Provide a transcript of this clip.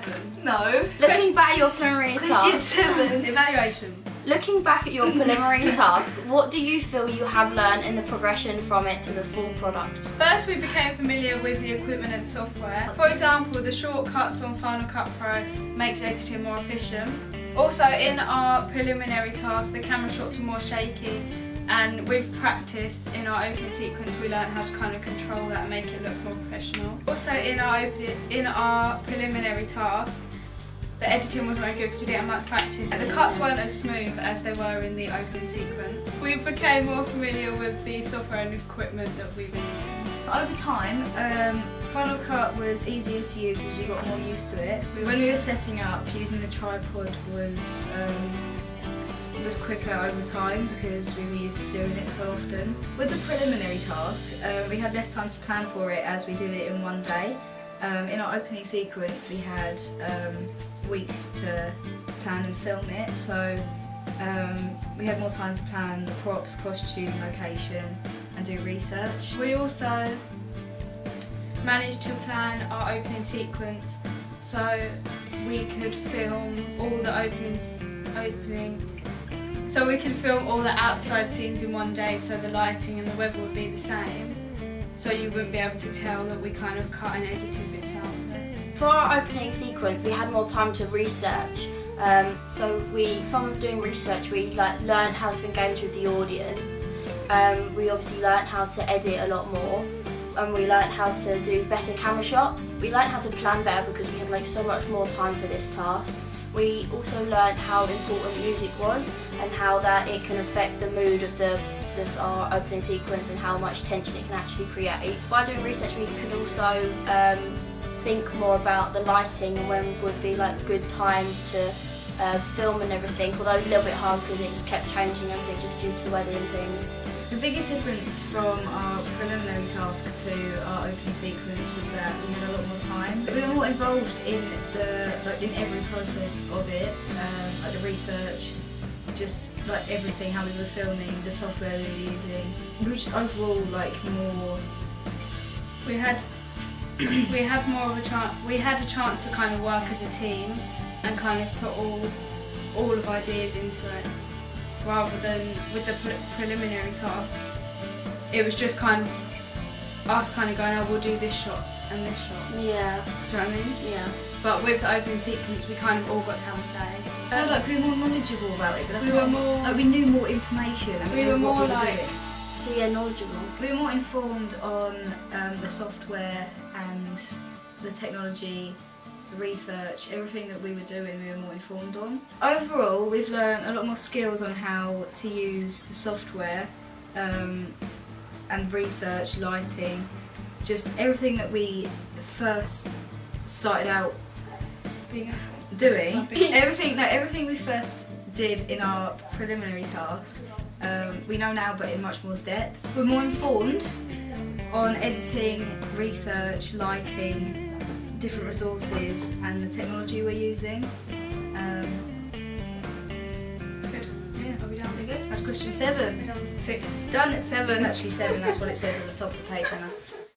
7. No. Looking back at your preliminary Question task, 7. Evaluation. looking back at your preliminary task, what do you feel you have learned in the progression from it to the full product? First, we became familiar with the equipment and software. For example, the shortcuts on Final Cut Pro makes editing more efficient. Also, in our preliminary task, the camera shots were more shaky, and with practice in our opening sequence, we learned how to kind of control that and make it look more professional. Also, in our preliminary task, the editing wasn't very good because we didn't have much practice. The cuts weren't as smooth as they were in the opening sequence. We became more familiar with the software and equipment that we've been using. Over time, Final Cut was easier to use because we got more used to it. When we were setting up, using the tripod was quicker over time because we were used to doing it so often. With the preliminary task, we had less time to plan for it as we did it in one day. In our opening sequence, we had weeks to plan and film it, so we had more time to plan the props, costume, location, and do research. We also managed to plan our opening sequence so we could film all the all the outside scenes in one day, so the lighting and the weather would be the same, so you wouldn't be able to tell that we kind of cut and edited bits out of it. For our opening sequence, we had more time to research. From doing research, we learned how to engage with the audience. We obviously learned how to edit a lot more, and we learned how to do better camera shots. We learned how to plan better because we had so much more time for this task. We also learned how important music was and how that it can affect the mood of our opening sequence and how much tension it can actually create. By doing research, we could also think more about the lighting and when would be good times to film and everything, although it was a little bit hard because it kept changing everything just due to weather and things. The biggest difference from our preliminary task to our opening sequence was that we had a lot more time. We were more involved in in every process of it, like the research, just everything, how we were filming, the software we were using. We were just overall more. We had a chance to kind of work as a team and kind of put all of ideas into it, rather than with the preliminary task. It was just kind of us going, oh, we'll do this shot and this shot. Yeah. Do you know what I mean? Yeah. But with the opening sequence, we kind of all got to have a say. I felt like we were more knowledgeable about it, but that's We were more- we knew more information and we We knew were what more we were doing. So yeah, knowledgeable. We were more informed on the software and the technology, the research, everything that we were doing, we were more informed on. Overall, we've learned a lot more skills on how to use the software and research, lighting, just everything that we first started out doing. Everything we first did in our preliminary task, we know now, but in much more depth. We're more informed on editing, research, lighting, different resources, and the technology we're using. Good. Yeah, Are we done? Very good. that's question 7. We're done. 6. Done. 7. It's actually 7. That's what it says at the top of the page, Hannah.